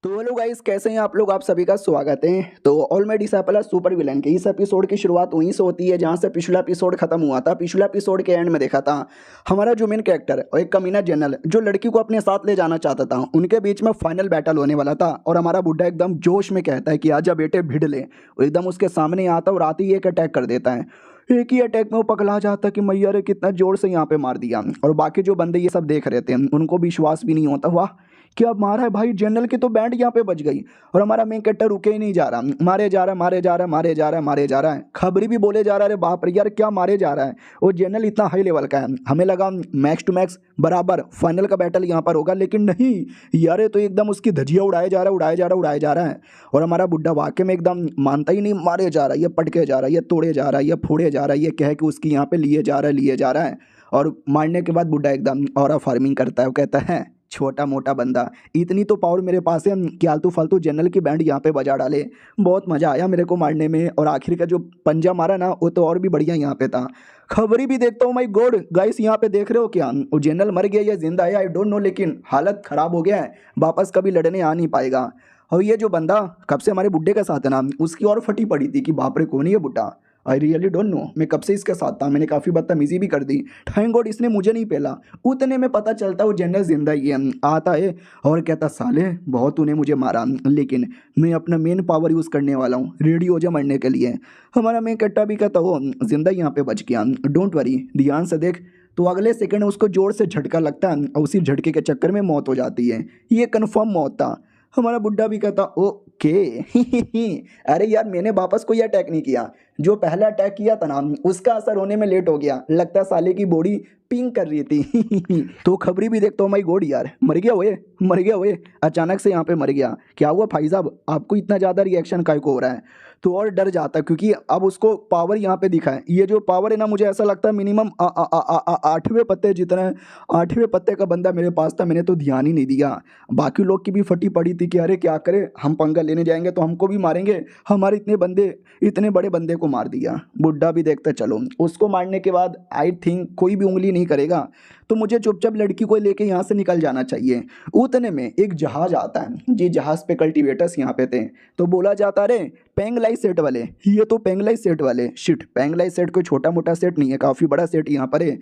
तो hello guys, कैसे हैं आप लोग। आप सभी का स्वागत है। तो all my disciple super villain के इस एपिसोड की शुरुआत वहीं से होती है जहां से पिछला एपिसोड खत्म हुआ था। पिछला एपिसोड के एंड में देखा था हमारा जो मेन कैरेक्टर और एक कमीना जनरल जो लड़की को अपने साथ ले जाना चाहता था, उनके बीच में फाइनल बैटल होने वाला था। और हमारा बुड्ढा एकदम जोश में कहता है कि आजा बेटे भिड़ ले। वो एकदम उसके सामने आता है और आते ही एक अटैक कर देता है। एक ही अटैक में वो पगला जाता है कि मैया रे कितना जोर से यहाँ पे मार दिया। और बाकी जो बंदे ये सब देख रहे थे उनको भी विश्वास भी नहीं होता, वाह क्या मारा है भाई, जनरल की तो बैंड यहाँ पे बज गई। और हमारा मेन कैरेक्टर रुके ही नहीं जा रहा, मारे जा रहा है मारे जा रहा है मारे जा रहा है मारे जा रहा है। खबरी भी बोले जा रहा है, अरे बाप रे यार क्या मारे जा रहा है। वो जनरल इतना हाई लेवल का है, हमें लगा मैक्स टू मैक्स बराबर फाइनल का बैटल यहाँ पर होगा, लेकिन नहीं यार ये तो एकदम उसकी धजिया उड़ाया जा रहा है उड़ाया जा रहा है उड़ाया जा रहा है। और हमारा बुड्ढा वाकई में एकदम मानता ही नहीं, मारे जा रहा है, ये पटके जा रहा है, ये तोड़े जा रहा है, ये फोड़े जा रहा है, ये कह के उसकी यहाँ पे लिए जा रहा है लिए जा रहा है। और मारने के बाद बुड्ढा एकदम ऑरा फार्मिंग करता है। वो कहता है छोटा मोटा बंदा, इतनी तो पावर मेरे पास है कि आलतू फालतू जनरल की बैंड यहाँ पे बजा डाले। बहुत मज़ा आया मेरे को मारने में। और आखिर का जो पंजा मारा ना वो तो और भी बढ़िया यहाँ पे था। खबरी भी देखता हूँ, माय गॉड गाइस यहाँ पे देख रहे हो क्या, वो जनरल मर गया या जिंदा है आई डोंट नो, लेकिन हालत ख़राब हो गया है, वापस कभी लड़ने आ नहीं पाएगा। और ये जो बंदा कब से हमारे बुड्ढे के साथ है ना, उसकी और फटी पड़ी थी कि बाप रे कौन है ये बुड्ढा। आई रियली डोंट नो, मैं कब से इसके साथ था, मैंने काफ़ी बदतमीजी भी कर दी। थैंक गॉड इसने मुझे नहीं पेला। उतने में पता चलता वो जनरल जिंदा ही है। आता है और कहता साले बहुत तूने मुझे मारा, लेकिन मैं अपना मेन पावर यूज़ करने वाला हूँ रेडियो जो मरने के लिए। हमारा मैं कट्टा भी कहता वो जिंदा यहाँ पे बच गया, डोंट वरी ध्यान से देख। तो अगले सेकंड उसको जोर से झटका लगता है और उसी झटके के चक्कर में मौत हो जाती है। ये कन्फर्म मौत था। हमारा बुड्ढा भी कहता ओके अरे यार मैंने वापस कोई अटैक नहीं किया, जो पहला अटैक किया था ना उसका असर होने में लेट हो गया, लगता है साले की बॉडी पिंग कर रही थी तो खबरी भी देखता हूँ माई गॉड यार मर गया हुए मर गया हुए, अचानक से यहाँ पे मर गया। क्या हुआ भाई साहब, आपको इतना ज़्यादा रिएक्शन काय को हो रहा है। तो और डर जाता है क्योंकि अब उसको पावर यहाँ पे दिखा है। ये जो पावर है ना मुझे ऐसा लगता है मिनिमम 8वें पत्ते जितना है, 8वें पत्ते का बंदा मेरे पास था, मैंने तो ध्यान ही नहीं दिया। बाकी लोग की भी फटी पड़ी थी कि अरे क्या करे, हम पंगा लेने जाएंगे तो हमको भी मारेंगे, हमारे इतने बंदे इतने बड़े बंदे को मार दिया। बुड्ढा भी देखता चलो उसको मारने के बाद आई थिंक कोई भी उंगली नहीं करेगा, तो मुझे चुपचाप लड़की को लेके यहाँ से निकल जाना चाहिए। उतने में एक जहाज आता है जी, जहाज पे कल्टीवेटर्स यहाँ पे थे। तो बोला जाता रे पेंगलाई सेट वाले, ये तो पेंगलाई सेट वाले, शिट पेंगलाई सेट कोई छोटा मोटा सेट नहीं है, काफ़ी बड़ा सेट यहाँ पर है।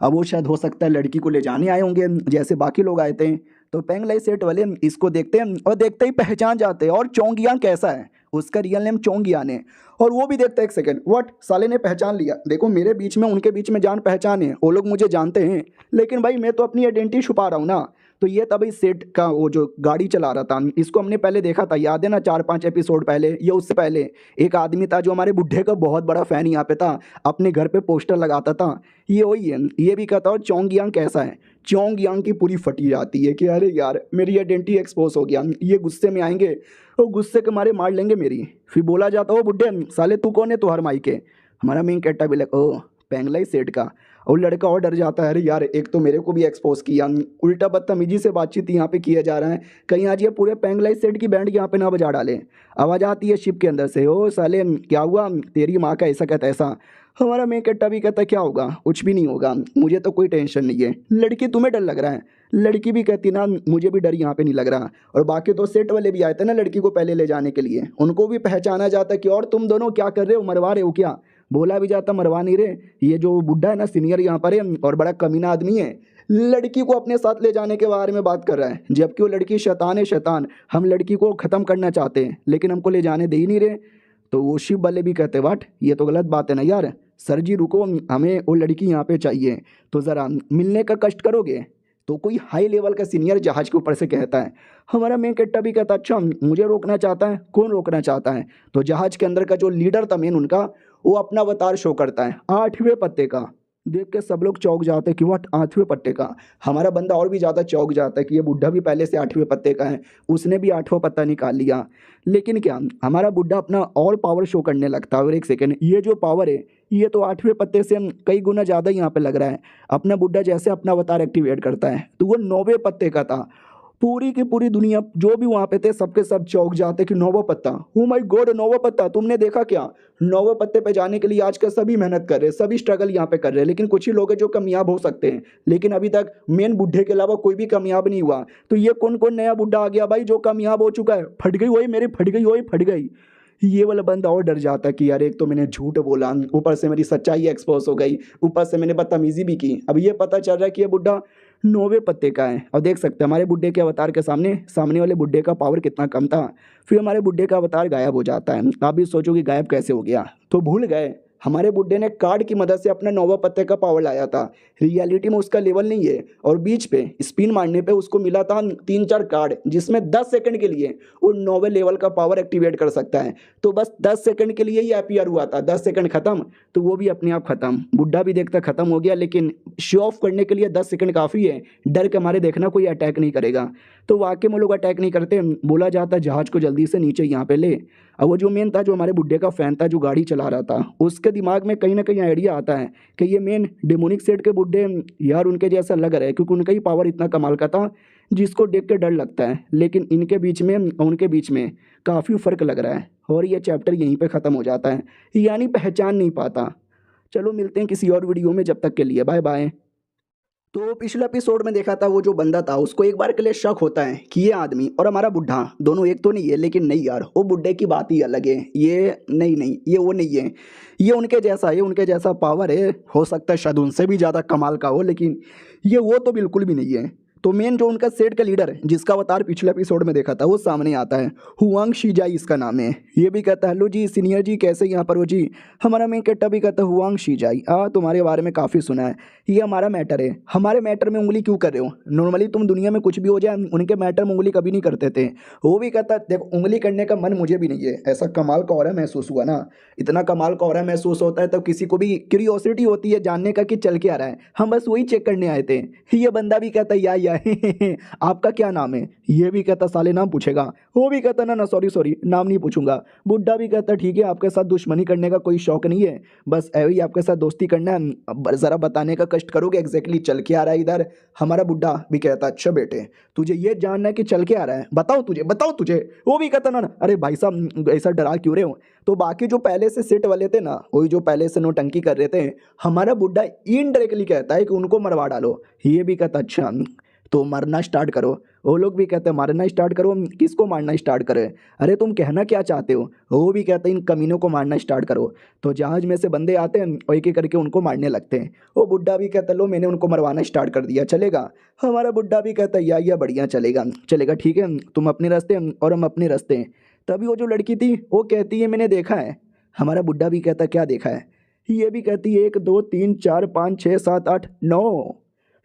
अब वो शायद हो सकता है लड़की को ले जाने आए होंगे जैसे बाकी लोग आए थे। तो पेंगलाई सेट वाले इसको देखते हैं और देखते ही पहचान जाते हैं। और चोंगियान कैसा है, उसका रियल नेम चोंगियान है। और वो भी देखता है एक सेकंड, व्हाट साले ने पहचान लिया। देखो मेरे बीच में उनके बीच में जान पहचान है, वो लोग मुझे जानते हैं, लेकिन भाई मैं तो अपनी आइडेंटिटी छुपा रहा हूँ ना। तो ये तभी सेट का वो जो गाड़ी चला रहा था, इसको हमने पहले देखा था, याद है ना 4-5 एपिसोड पहले या उससे पहले। एक आदमी था जो हमारे बुढ़े का बहुत बड़ा फैन यहाँ पे था, अपने घर पे पोस्टर लगाता था, ये वही है। ये भी कहता और चोंगियांग कैसा है, चोंगियांग की पूरी फटी जाती है कि अरे यार मेरी आइडेंटिटी एक्सपोज हो गया, ये गुस्से में आएंगे और गुस्से के मारे मार लेंगे मेरी। फिर बोला जाता ओ बुड्ढे साले तू कौन है, तू हर माई के। हमारा मेन कैरेक्टर भी लग ओ पेंगलाई सेठ का। और लड़का और डर जाता है, अरे यार एक तो मेरे को भी एक्सपोज किया, उल्टा बदतमीजी से बातचीत यहाँ पे किया जा रहा है, कहीं आज ये पूरे पेंगलाई सेट की बैंड यहाँ पे ना बजा डाले। आवाज़ आती है शिप के अंदर से, ओ साले क्या हुआ तेरी माँ का ऐसा कहता ऐसा। हमारा मेन कैरेक्टर भी कहता क्या होगा, कुछ भी नहीं होगा, मुझे तो कोई टेंशन नहीं है। लड़की तुम्हें डर लग रहा है, लड़की भी कहती ना मुझे भी डर यहाँ पे नहीं लग रहा। और बाकी तो सेट वाले भी आए थे ना लड़की को पहले ले जाने के लिए, उनको भी पहचाना जाता कि और तुम दोनों क्या कर रहे हो, मरवा रहे हो क्या। बोला भी जाता मरवा नहीं रहे, ये जो बुड्ढा है ना सीनियर यहाँ पर है और बड़ा कमीना आदमी है, लड़की को अपने साथ ले जाने के बारे में बात कर रहा है, जबकि वो लड़की शैतान है शैतान। हम लड़की को ख़त्म करना चाहते हैं लेकिन हमको ले जाने दे ही नहीं रहे। तो वो शिव वाले भी कहते वाट ये तो गलत बात है ना यार, सर जी रुको, हमें वो लड़की यहाँ पे चाहिए, तो ज़रा मिलने का कष्ट करोगे। तो कोई हाई लेवल का सीनियर जहाज के ऊपर से कहता है। हमारा मेन कैरेक्टर भी कहता अच्छा मुझे रोकना चाहता है, कौन रोकना चाहता है। तो जहाज के अंदर का जो लीडर था मेन उनका, वो अपना अवतार शो करता है 8वें पत्ते का। देख के सब लोग चौंक जाते हैं कि व्हाट 8वें पत्ते का। हमारा बंदा और भी ज़्यादा चौंक जाता है कि ये बुड्ढा भी पहले से 8वें पत्ते का है, उसने भी 8वां पत्ता निकाल लिया। लेकिन क्या हमारा बुड्ढा अपना और पावर शो करने लगता है। और एक सेकेंड, ये जो पावर है ये तो 8वें पत्ते से कई गुना ज़्यादा यहाँ पे लग रहा है। अपना बुड्ढा जैसे अपना अवतार एक्टिवेट करता है तो वो 9वें पत्ते का था। पूरी की पूरी दुनिया जो भी वहां पे थे सबके सब चौंक जाते कि नौवा पत्ता, ओ माय गॉड नौवा पत्ता, तुमने देखा क्या? नौवे पत्ते पे जाने के लिए आजकल सभी मेहनत कर रहे हैं, सभी स्ट्रगल यहाँ पे कर रहे हैं, लेकिन कुछ ही लोग हैं जो कामयाब हो सकते हैं, लेकिन अभी तक मेन बुड्ढे के अलावा कोई भी कामयाब नहीं हुआ। तो ये कौन कौन नया बुड्ढा आ गया भाई जो कामयाब हो चुका है? फट गई वही मेरी, फट गई वही, फट गई। ये वाला बंदा और डर जाता कि यार एक तो मैंने झूठ बोला, ऊपर से मेरी सच्चाई एक्सपोज हो गई, ऊपर से मैंने बदतमीजी भी की। अब ये पता चल रहा है कि ये बुड्ढा नौवे पत्ते का है। और देख सकते हैं हमारे बुड्ढे के अवतार के सामने वाले बुड्ढे का पावर कितना कम था। फिर हमारे बुड्ढे का अवतार गायब हो जाता है। आप भी सोचो कि गायब कैसे हो गया, तो भूल गए हमारे बुड्ढे ने कार्ड की मदद से अपना नौवा पत्ते का पावर लाया था। रियलिटी में उसका लेवल नहीं है, और बीच पे स्पिन मारने पे उसको मिला था 3-4 कार्ड, जिसमें 10 सेकंड के लिए वो नौवे लेवल का पावर एक्टिवेट कर सकता है। तो बस 10 सेकंड के लिए ही अपीयर हुआ था, 10 सेकंड खत्म, तो वो भी अपने आप खत्म। बुड्ढा भी देखता खत्म हो गया, लेकिन शो ऑफ करने के लिए 10 सेकंड काफ़ी है। डर के मारे देखना कोई अटैक नहीं करेगा, तो वाकई में लोग अटैक नहीं करते। बोला जाता जहाज को जल्दी से नीचे यहाँ पे ले। अब वो जो मेन था, जो हमारे बुड्ढे का फैन था जो गाड़ी चला रहा था, उसके दिमाग में कहीं ना कहीं आइडिया आता है कि ये मेन डेमोनिक सेट के बुड्ढे यार उनके जैसा लग रहा है, क्योंकि उनका ही पावर इतना कमाल का था जिसको देख के डर लगता है। लेकिन इनके बीच में उनके बीच में काफ़ी फ़र्क लग रहा है, और ये चैप्टर यहीं पे ख़त्म हो जाता है, यानी पहचान नहीं पाता। चलो मिलते हैं किसी और वीडियो में, जब तक के लिए बाय बाय। तो पिछले एपिसोड में देखा था वो जो बंदा था उसको एक बार के लिए शक होता है कि ये आदमी और हमारा बुढ़ा दोनों एक तो नहीं है, लेकिन नहीं यार वो बुढ़े की बात ही अलग है, ये नहीं नहीं ये वो नहीं है, ये उनके जैसा है, उनके जैसा पावर है, हो सकता है शायद उनसे भी ज़्यादा कमाल का हो, लेकिन ये वो तो बिल्कुल भी नहीं है। तो मेन जो उनका सेट का लीडर है जिसका अवतार पिछले एपिसोड में देखा था वो सामने आता है, हुआंग शीजाई इसका नाम है। ये भी कहता है हेलो जी सीनियर जी कैसे यहाँ पर हो जी। हमारा मेन कैरेक्टर भी कहता है हुआंग शीजाई, तुम्हारे बारे में काफ़ी सुना है, ये हमारा मैटर है, हमारे मैटर में उंगली क्यों कर रहे हो? नॉर्मली तुम दुनिया में कुछ भी हो जाए उनके मैटर में उंगली कभी नहीं करते थे। वो भी कहता देखो उंगली करने का मन मुझे भी नहीं है, ऐसा कमाल का ऑरा महसूस हुआ ना, इतना कमाल का ऑरा महसूस होता है तब किसी को भी क्यूरियोसिटी होती है जानने का कि चल के आ रहा है, हम बस वही चेक करने आए थे। ये बंदा भी कहता या आपका क्या नाम है? ये भी कहता साले नाम पूछेगा, वो भी कहता ना ना सॉरी सॉरी नाम नहीं पूछूंगा। बुड्ढा भी कहता ठीक है आपके साथ दुश्मनी करने का कोई शौक नहीं है, बस ऐसे ही आपके साथ दोस्ती करना है, ज़रा बताने का कष्ट करोगे एग्जैक्टली चल के आ रहा है इधर। हमारा बुड्ढा भी कहता अच्छा बेटे तुझे ये जानना है कि चल के आ रहा है, बताओ तुझे। वो भी कहता ना ना अरे भाई साहब ऐसा डरा क्यों रहे हो। तो बाकी जो पहले से सेट वाले थे ना, वही जो पहले से नोटंकी कर रहे थे, हमारा बुड्ढा इनडायरेक्टली कहता है कि उनको मरवा डालो। ये भी कहता अच्छा तो मारना स्टार्ट करो। वो लोग भी कहते हैं मारना स्टार्ट करो, किसको मारना स्टार्ट करें? अरे तुम कहना क्या चाहते हो? वो भी कहते हैं इन कमीनों को मारना स्टार्ट करो। तो जहाज में से बंदे आते हैं और एक एक करके उनको मारने लगते हैं। वो बुड्ढा भी कहता लो मैंने उनको मरवाना स्टार्ट कर दिया, चलेगा? हमारा बुड्ढा भी कहता है या बढ़िया चलेगा चलेगा ठीक है, तुम अपने रास्ते और हम अपने रास्ते। तभी वो जो लड़की थी वो कहती है मैंने देखा है। हमारा बुड्ढा भी कहता क्या देखा है? ये भी कहती है 1 2 3 4 5 6 7 8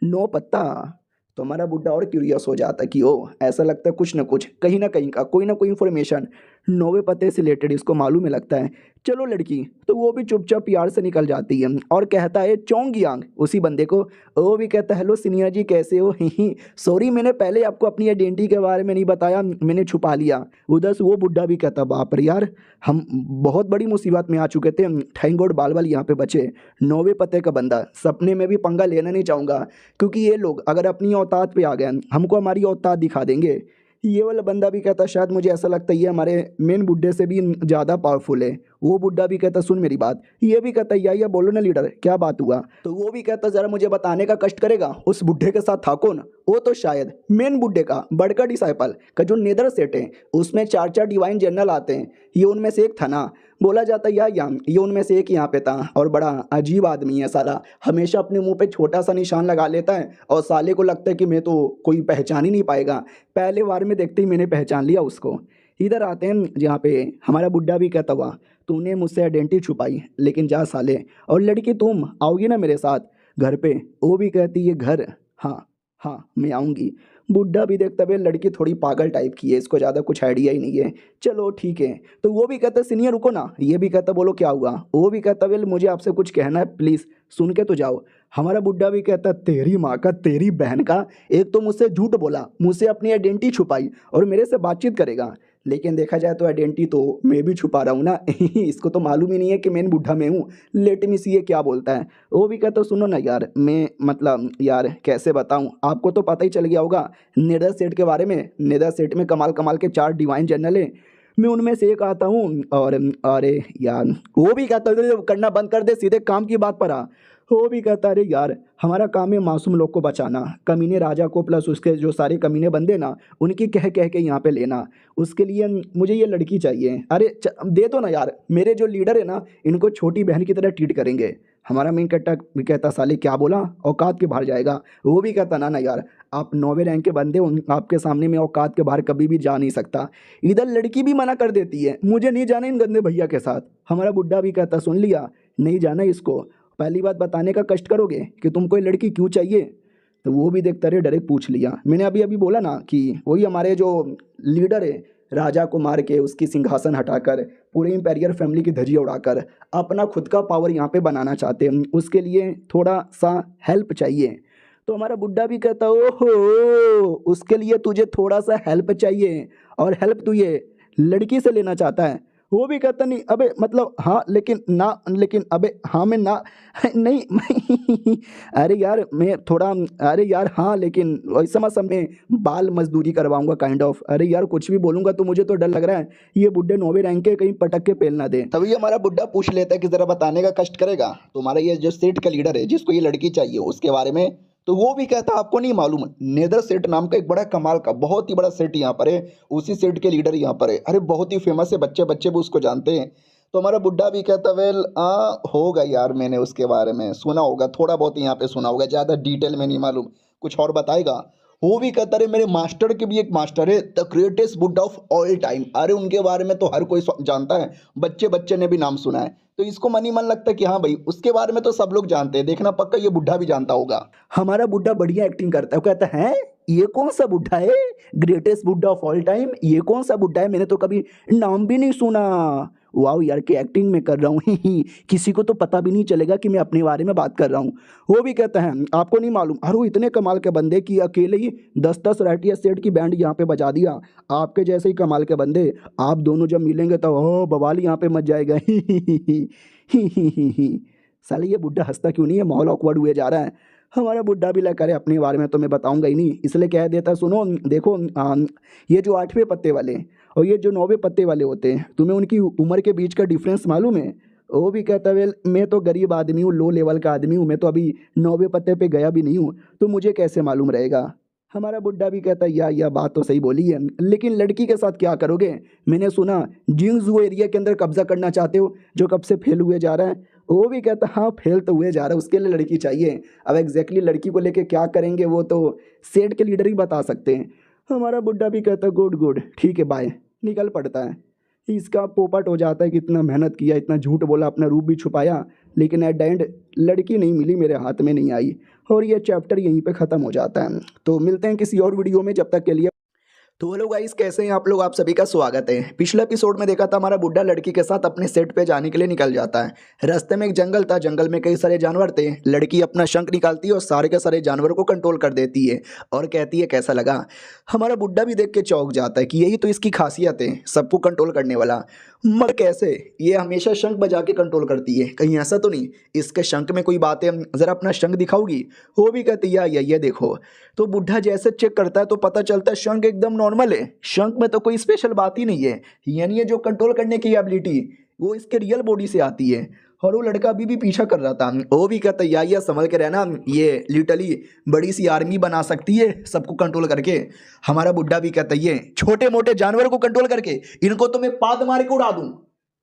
9 पत्ता। तो हमारा बुड्ढा और क्यूरियस हो जाता है कि ओ ऐसा लगता है कुछ ना कुछ कहीं ना कहीं का कोई ना कोई इन्फॉर्मेशन नौवे पते से रिलेटेड इसको मालूम है लगता है। चलो लड़की तो वो भी चुपचाप यार से निकल जाती है और कहता है चोंग यांग उसी बंदे को। वो भी कहता है हेलो सीनियर जी कैसे हो, ही सॉरी मैंने पहले आपको अपनी आइडेंटिटी के बारे में नहीं बताया, मैंने छुपा लिया। उधर से वो बुड्ढा भी कहता बाप रे यार हम बहुत बड़ी मुसीबत में आ चुके थे, थैंक गॉड बाल बाल यहाँ पे बचे। नौवे पते का बंदा सपने में भी पंगा लेना नहीं चाहूँगा, क्योंकि ये लोग अगर अपनी औकात पे आ गए हमको हमारी औकात दिखा देंगे। ये वाला बंदा भी कहता शायद मुझे ऐसा लगता है ये हमारे मेन बुड्ढे से भी ज़्यादा पावरफुल है। वो बुड्ढा भी कहता सुन मेरी बात। ये भी कहता या बोलो ना लीडर क्या बात हुआ। तो वो भी कहता ज़रा मुझे बताने का कष्ट करेगा उस बुड्ढे के साथ था कौन? वो तो शायद मेन बुड्ढे का बड़का डिसाइपल का जो नेदर सेट है उसमें 4 डिवाइन जनरल आते हैं, ये उनमें से एक था ना। बोला जाता है यांग ये उनमें से एक यहाँ पे था, और बड़ा अजीब आदमी है साला, हमेशा अपने मुंह पे छोटा सा निशान लगा लेता है और साले को लगता है कि मैं तो कोई पहचान ही नहीं पाएगा। पहले बार में देखते ही मैंने पहचान लिया उसको। इधर आते हैं जहाँ पे हमारा बुड्ढा भी कहता हुआ तूने मुझसे आइडेंटिटी छुपाई लेकिन जा साले, और लड़की तुम आओगी ना मेरे साथ घर पे? वो भी कहती है घर, हाँ मैं आऊँगी। बुड्ढा भी देखता भाई लड़की थोड़ी पागल टाइप की है, इसको ज़्यादा कुछ आइडिया ही नहीं है, चलो ठीक है। तो वो भी कहता सीनियर रुको ना। ये भी कहता बोलो क्या हुआ। वो भी कहता वेल मुझे आपसे कुछ कहना है प्लीज़ सुन के तो जाओ। हमारा बुड्ढा भी कहता तेरी माँ का तेरी बहन का, एक तो मुझसे झूठ बोला, मुझसे अपनी आइडेंटिटी छुपाई और मेरे से बातचीत करेगा, लेकिन देखा जाए तो आइडेंटिटी तो मैं भी छुपा रहा हूँ ना। इसको तो मालूम ही नहीं है कि मैं बुढ़ा मैं हूँ। लेट मी सी ये क्या बोलता है। वो भी कहता सुनो ना यार, मैं मतलब यार कैसे बताऊँ, आपको तो पता ही चल गया होगा नेदर सेट के बारे में। नेदर सेट में कमाल कमाल के 4 डिवाइन जनरल है, मैं उनमें से एक आता हूँ। और अरे यार वो भी कहता है करना बंद कर दे, सीधे काम की बात पर आ। वो भी कहता अरे यार हमारा काम है मासूम लोग को बचाना, कमीने राजा को प्लस उसके जो सारे कमीने बंदे ना उनकी कह कह के यहाँ पे लेना। उसके लिए मुझे ये लड़की चाहिए। अरे दे दो ना यार, मेरे जो लीडर है ना इनको छोटी बहन की तरह ट्रीट करेंगे। हमारा मेन कैरेक्टर भी कहता साले क्या बोला, औकात के बाहर जाएगा। वो भी कहता ना ना यार, आप 9वें रैंक के बंदे हो, आपके सामने में औकात के बाहर कभी भी जा नहीं सकता। इधर लड़की भी मना कर देती है, मुझे नहीं जाना इन गंदे भैया के साथ। हमारा बुड्ढा भी कहता सुन लिया, नहीं जाना इसको, पहली बात बताने का कष्ट करोगे कि तुमको ये लड़की क्यों चाहिए। तो वो भी देखता रहे, डायरेक्ट पूछ लिया। मैंने अभी अभी बोला ना कि वही हमारे जो लीडर है, राजा को मार के उसकी सिंहासन हटाकर पूरे इंपेरियर फैमिली की धज्जियां उड़ाकर अपना खुद का पावर यहाँ पे बनाना चाहते हैं, उसके लिए थोड़ा सा हेल्प चाहिए। तो हमारा बुड्ढा भी कहता ओहो, उसके लिए तुझे थोड़ा सा हेल्प चाहिए, और हेल्प तू ये लड़की से लेना चाहता है। वो भी कहता नहीं अबे मतलब हाँ लेकिन ना, लेकिन अबे हाँ मैं ना नहीं अरे यार मैं थोड़ा, अरे यार हाँ लेकिन ऐसा मत समझ, बाल मजदूरी करवाऊंगा काइंड ऑफ। अरे यार कुछ भी बोलूंगा तो मुझे तो डर लग रहा है ये बुड्ढे 9वें रैंक के कहीं पटक के पेल ना दे। तभी हमारा बुड्ढा पूछ लेता है कि जरा बताने का कष्ट करेगा तुम्हारा ये जो सेठ का लीडर है जिसको ये लड़की चाहिए उसके बारे में। तो वो भी कहता आपको नहीं मालूम, नेदर सेट नाम का एक बड़ा कमाल का बहुत ही बड़ा सेट यहाँ पर है, उसी सेट के लीडर यहाँ पर है। अरे बहुत ही फेमस है, बच्चे बच्चे भी उसको जानते हैं। तो हमारा बुड्ढा भी कहता वेल होगा यार, मैंने उसके बारे में सुना होगा, थोड़ा बहुत यहाँ पे सुना होगा, ज़्यादा डिटेल में नहीं मालूम, कुछ और बताएगा। वो भी कहता रहे मेरे मास्टर के भी एक मास्टर है, द ग्रेटेस्ट बुड्ढा ऑफ ऑल टाइम। अरे उनके बारे में तो हर कोई जानता है, बच्चे बच्चे ने भी नाम सुना है। तो इसको मन ही मन लगता है कि हाँ भाई उसके बारे में तो सब लोग जानते हैं, देखना पक्का ये बुड्ढा भी जानता होगा। हमारा बुड्ढा बढ़िया एक्टिंग करता है, वो कहता है ये कौन सा बुड्ढा है, ग्रेटेस्ट बुड्ढा ऑफ ऑल टाइम, ये कौन सा बुड्ढा है, मैंने तो कभी नाम भी नहीं सुना। वाह यार की एक्टिंग में कर रहा हूँ किसी को तो पता भी नहीं चलेगा कि मैं अपने बारे में बात कर रहा हूँ। वो भी कहता है आपको नहीं मालूम, अरे वो इतने कमाल के बंदे कि अकेले ही 10-10 राइटिया सेट की बैंड यहाँ पे बजा दिया। आपके जैसे ही कमाल के बंदे आप दोनों जब मिलेंगे तो ओ बवाल यहाँ पे मच जाएगा। साले ये बुड्ढा हंसता क्यों नहीं है, माहौल ऑकवर्ड हुए जा रहा है। हमारा बुड्ढा भी लगा करे अपने बारे में तो मैं बताऊंगा ही नहीं, इसलिए कह देता सुनो देखो ये जो 8वें पत्ते वाले और ये जो 9वें पत्ते वाले होते हैं तुम्हें उनकी उम्र के बीच का डिफरेंस मालूम है। वो भी कहता वेल मैं तो गरीब आदमी हूँ, लो लेवल का आदमी हूँ, मैं तो अभी 9वें पत्ते पे गया भी नहीं हूँ, तो मुझे कैसे मालूम रहेगा। हमारा बुड्ढा भी कहता है या बात तो सही बोली है, लेकिन लड़की के साथ क्या करोगे, मैंने सुना जिंगजू एरिया के अंदर कब्जा करना चाहते हो जो कब से फेल हुए जा रहा है। वो भी कहता हाँ फेल तो हुए जा रहा है, उसके लिए लड़की चाहिए। अब एग्जैक्टली लड़की को लेके क्या करेंगे वो तो सेठ के लीडर ही बता सकते हैं। हमारा बुड्ढा भी कहता गुड गुड ठीक है बाय, निकल पड़ता है। इसका पोपट हो जाता है कि इतना मेहनत किया, इतना झूठ बोला, अपना रूप भी छुपाया, लेकिन एट द एंड लड़की नहीं मिली, मेरे हाथ में नहीं आई, और ये चैप्टर यहीं पे ख़त्म हो जाता है। तो मिलते हैं किसी और वीडियो में, जब तक के लिए तो हेलो गाइस कैसे हैं आप लोग, आप सभी का स्वागत है। पिछले एपिसोड में देखा था हमारा बुड्ढा लड़की के साथ अपने सेट पे जाने के लिए निकल जाता है। रास्ते में एक जंगल था, जंगल में कई सारे जानवर थे। लड़की अपना शंख निकालती है और सारे के सारे जानवरों को कंट्रोल कर देती है और कहती है कैसा लगा। हमारा बुड्ढा भी देख के चौंक जाता है कि यही तो इसकी खासियत है, सबको कंट्रोल करने वाला। मगर कैसे, ये हमेशा शंख बजा के कंट्रोल करती है, कहीं ऐसा तो नहीं इसके शंख में कोई बात है, ज़रा अपना शंख दिखाओगी। वो भी कहती है ये देखो। तो बुड्ढा जैसे चेक करता है तो पता चलता है शंख एकदम नॉर्मल है, शंख में तो कोई स्पेशल बात ही नहीं है, यानी ये जो कंट्रोल करने की एबिलिटी वो इसके रियल बॉडी से आती है। और वो लड़का अभी भी पीछा कर रहा था, वो भी कहता या संभल के रहना, ये लिटरली बड़ी सी आर्मी बना सकती है सबको कंट्रोल करके। हमारा बुड्ढा भी कहता ये छोटे मोटे जानवरों को कंट्रोल करके इनको तो मैं पाद मार के उड़ा दूं।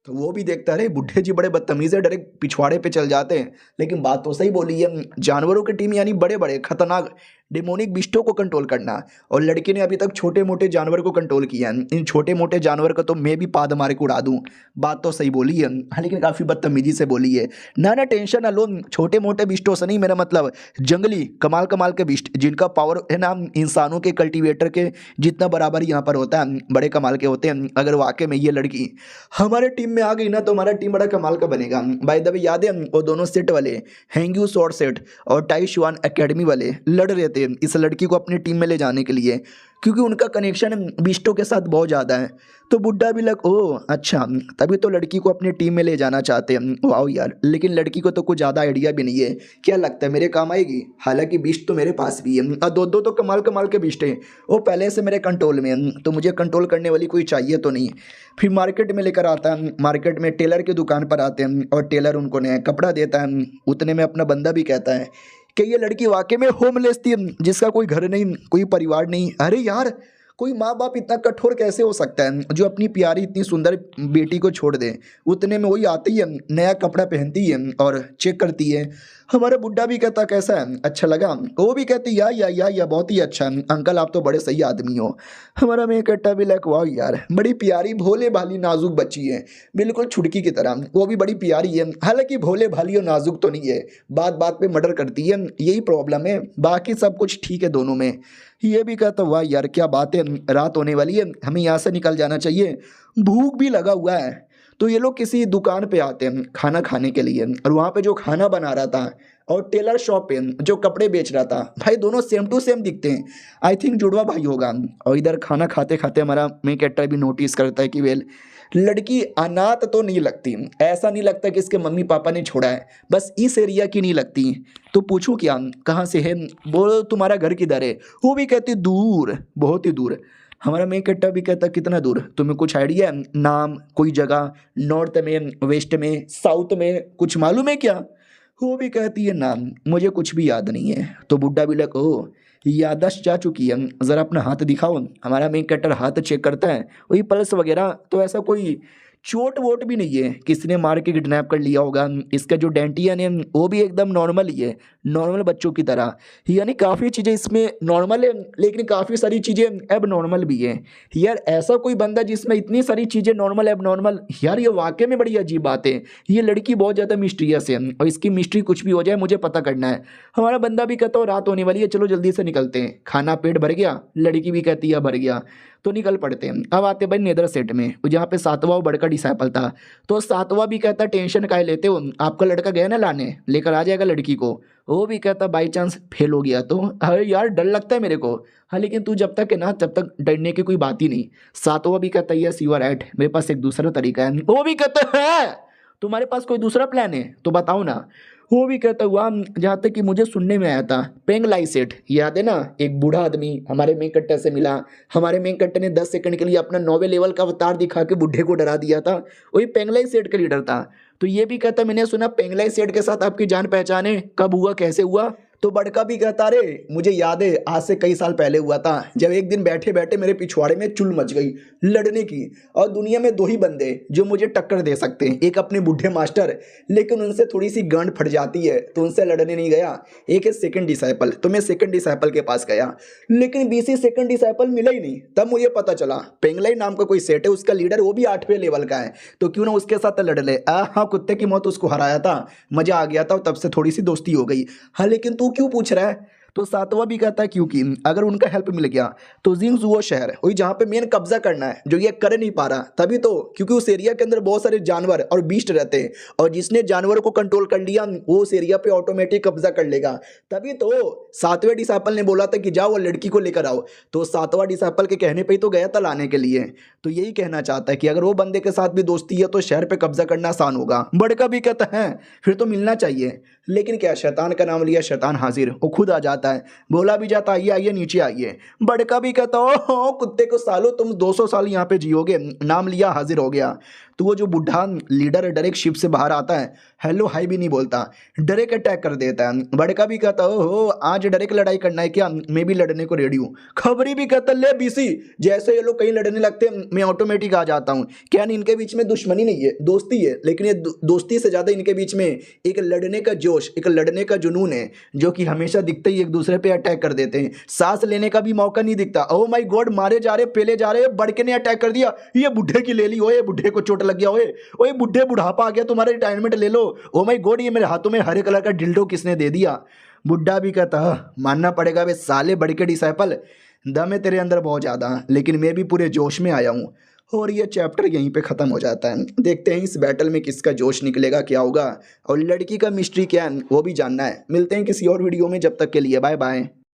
तो वो भी देखता है बुड्ढे जी बड़े बदतमीज है, डायरेक्ट पिछवाड़े पे चल जाते हैं। लेकिन बात तो सही बोली है, जानवरों की टीम यानी बड़े बड़े खतरनाक डेमोनिक बिस्टों को कंट्रोल करना, और लड़के ने अभी तक छोटे मोटे जानवर को कंट्रोल किया। इन छोटे मोटे जानवर को तो मैं भी पाद मार के उड़ा दूं। बात तो सही बोली है, हाँ, लेकिन काफ़ी बदतमीजी से बोली है। ना टेंशन ना लो, छोटे मोटे बिस्टों से नहीं, मेरा मतलब जंगली कमाल कमाल के बिस्ट जिनका पावर है ना इंसानों के कल्टीवेटर के जितना बराबर यहाँ पर होता है, बड़े कमाल के होते हैं। अगर वाकई में ये लड़की हमारे टीम में आ गई ना तो हमारा टीम बड़ा कमाल का बनेगा। बाय द वे याद है वो दोनों सेट वाले हैंग्यू शॉर्ट सेट और टाई शुआन एकेडमी वाले लड़ रहे थे थे इस लड़की को अपनी टीम में ले जाने के लिए, क्योंकि उनका कनेक्शन बिस्टो के साथ बहुत ज़्यादा है। तो बुड्ढा भी लग ओ अच्छा, तभी तो लड़की को अपनी टीम में ले जाना चाहते हैं। वाओ यार, लेकिन लड़की को तो कुछ ज़्यादा आइडिया भी नहीं है। क्या लगता है मेरे काम आएगी? हालांकि बिस्ट तो मेरे पास भी है और दो दो तो कमाल कमाल के बिस्ट हैं, वो पहले से मेरे कंट्रोल में है, तो मुझे कंट्रोल करने वाली कोई चाहिए तो नहीं। फिर मार्केट में लेकर आता है, मार्केट में टेलर की दुकान पर आते हैं और टेलर उनको नया कपड़ा देता है। उतने में अपना बंदा भी कहता है कि ये लड़की वाकई में होमलेस थी, जिसका कोई घर नहीं, कोई परिवार नहीं। अरे यार, कोई माँ बाप इतना कठोर कैसे हो सकता है जो अपनी प्यारी इतनी सुंदर बेटी को छोड़ दे। उतने में वही आती है, नया कपड़ा पहनती है और चेक करती है। हमारा बुड्ढा भी कहता कैसा है, अच्छा लगा? वो भी कहती या बहुत ही अच्छा अंकल, आप तो बड़े सही आदमी हो। हमारा मैं कहता भी लाइक वाह यार, बड़ी प्यारी भोले भाली नाजुक बच्ची है, बिल्कुल छुटकी की तरह। वो भी बड़ी प्यारी है, हालांकि भोले भाली और नाजुक तो नहीं है, बात बात पे मर्डर करती है, यही प्रॉब्लम है, बाकी सब कुछ ठीक है दोनों में। ये भी कहता वाह यार क्या बात है, रात होने वाली है, हमें यहाँ से निकल जाना चाहिए, भूख भी लगा हुआ है। तो ये लोग किसी दुकान पे आते हैं खाना खाने के लिए, और वहाँ पे जो खाना बना रहा था और टेलर शॉप पे जो कपड़े बेच रहा था, भाई दोनों सेम टू सेम दिखते हैं। आई थिंक जुड़वा भाई होगा। और इधर खाना खाते खाते हमारा मेन कैरेक्टर भी नोटिस करता है कि वेल लड़की अनाथ तो नहीं लगती, ऐसा नहीं लगता कि इसके मम्मी पापा ने छोड़ा है, बस इस एरिया की नहीं लगती। तो पूछूं क्या, कहाँ से है? बोलो तुम्हारा घर किधर है? वो भी कहती दूर, बहुत ही दूर। हमारा मेन कैरेक्टर भी कहता कितना दूर? तुम्हें कुछ आइडिया है? नाम, कोई जगह, नॉर्थ में, वेस्ट में, साउथ में, कुछ मालूम है क्या? वो भी कहती है नाम मुझे कुछ भी याद नहीं है। तो बुड्ढा भी लग ओ याददाश्त जा चुकी है, ज़रा अपना हाथ दिखाओ। हमारा मेन कैरेक्टर हाथ चेक करता है, वही पल्स वगैरह तो ऐसा कोई चोट वोट भी नहीं है, किसी ने मार के किडनैप कर लिया होगा। इसका जो डेंटियन है वो भी एकदम नॉर्मल ही है, नॉर्मल बच्चों की तरह। यानी काफ़ी चीज़ें इसमें नॉर्मल है, लेकिन काफ़ी सारी चीज़ें अब नॉर्मल भी है। यार ऐसा कोई बंदा जिसमें इतनी सारी चीज़ें नॉर्मल अब नॉर्मल, यार ये वाकई में बड़ी अजीब बात है। ये लड़की बहुत ज़्यादा मिस्टीरियस है और इसकी मिस्ट्री कुछ भी हो जाए मुझे पता करना है। हमारा बंदा भी कहता हो रात होने वाली है, चलो जल्दी से निकलते हैं। खाना पेट भर गया, लड़की भी कहती है भर गया, तो निकल पड़ते हैं। अब आते भाई नेदर सेट में, जहाँ पे सातवां वो बड़का डिसाइपल था। तो सातवां भी कहता टेंशन काहे लेते हो, आपका लड़का गया ना लाने, लेकर आ जाएगा लड़की को। वो भी कहता बाई चांस फेल हो गया तो अरे यार डर लगता है मेरे को। हाँ लेकिन तू जब तक है ना तब तक डरने की कोई बात ही नहीं। सातवां भी कहता है यस यू आर राइट, मेरे पास एक दूसरा तरीका है। वो भी कहता है तुम्हारे पास कोई दूसरा प्लान है तो बताओ ना। वो भी कहता हुआ जहाँ तक कि मुझे सुनने में आया था पेंगलाई सेठ, याद है ना, एक बूढ़ा आदमी हमारे मेन कट्टर से मिला। हमारे मेन कट्टर ने 10 सेकंड के लिए अपना 9वें लेवल का अवतार दिखा के बुढ़े को डरा दिया था, वही पेंगलाई सेठ का लीडर था। तो ये भी कहता मैंने सुना पेंगलाई सेठ के साथ आपकी जान पहचान है, कब हुआ कैसे हुआ? तो बड़का भी कहता रे मुझे याद है आज से कई साल पहले हुआ था, जब एक दिन बैठे बैठे मेरे पिछवाड़े में चुल मच गई लड़ने की, और दुनिया में 2 ही बंदे जो मुझे टक्कर दे सकते हैं, एक अपने बूढ़े मास्टर, लेकिन उनसे थोड़ी सी गांड फट जाती है तो उनसे लड़ने नहीं गया। एक है सेकंड डिसाइपल, तो मैं सेकंड डिसाइपल के पास गया, लेकिन बीसी सेकंड डिसाइपल मिला ही नहीं। तब मुझे पता चला पेंगलाई नाम का कोई सेट है, उसका लीडर वो भी 8वें लेवल का है, तो क्यों ना उसके साथ लड़ ले। हाँ कुत्ते की मौत उसको हराया था, मजा आ गया था, तब से थोड़ी सी दोस्ती हो गई। हाँ लेकिन तू क्यों पूछ रहा है? तो सातवां भी कहता है क्योंकि अगर उनका हेल्प मिल गया तो जिंग्स वो शहर वही जहाँ पे मेन कब्जा करना है जो ये कर नहीं पा रहा, तभी तो क्योंकि उस एरिया के अंदर बहुत सारे जानवर और बीस्ट रहते हैं, और जिसने जानवरों को कंट्रोल कर लिया वो उस एरिया पे ऑटोमेटिक कब्जा कर लेगा। तभी तो 7वें डिसाइपल ने बोला था कि जाओ वो लड़की को लेकर आओ, तो 7वां डिसाइपल के कहने पर ही तो गया था लाने के लिए। तो यही कहना चाहता है कि अगर वो बंदे के साथ भी दोस्ती है तो शहर पे कब्जा करना आसान होगा। बड़का भी कहता है फिर तो मिलना चाहिए, लेकिन क्या शैतान का नाम लिया शैतान हाजिर, वो खुद आ जाता है, बोला भी जाता आइए आइए नीचे आइए। बड़का भी कहता ओ कुत्ते को सालो तुम 200 साल यहाँ पे जियोगे, नाम लिया हाजिर हो गया। तो वो जो बुढ़ा लीडर डायरेक्ट शिप से बाहर आता है, हेलो हाई भी नहीं बोलता, डायरेक्ट अटैक कर देता है। बड़का भी कहता ओहो आज डायरेक्ट लड़ाई करना है क्या, मैं भी लड़ने को रेडी हूँ। खबरी भी कहता ले बीसी, जैसे ये लोग कहीं लड़ने लगते हैं मैं ऑटोमेटिक आ जाता हूँ। क्या नहीं इनके बीच में दुश्मनी नहीं है, दोस्ती है, लेकिन ये दोस्ती से ज़्यादा इनके बीच में एक लड़ने का जोश, एक लड़ने का जुनून है, जो कि हमेशा दिखते ही एक दूसरे पे अटैक कर देते हैं। सांस लेने का भी मौका नहीं दिखता। ओह माय गॉड, मारे जा रहे, पेले जा रहे, बड़के ने अटैक कर दिया, ये बुढ़े की ले ली, ओए बुढ़े को चोट लग गया, ओए ओए बुढ़े बुढ़ापा आ गया, तुम्हारा रिटायरमेंट ले लो। ओ माय गॉड, ये मेरे हाथों में हरे कलर का डिल्डो किसने दे दिया? बुढ़ा भी कहता मानना पड़ेगा वे साले बड़के डिसाइपल, दम है तेरे अंदर बहुत ज़्यादा, लेकिन मैं भी पूरे जोश में आया हूँ। और ये चैप्टर यहीं पे ख़त्म हो जाता है। देखते हैं इस बैटल में किसका जोश निकलेगा, क्या होगा, और लड़की का मिस्ट्री क्या है वो भी जानना है। मिलते हैं किसी और वीडियो में, जब तक के लिए बाय बाय।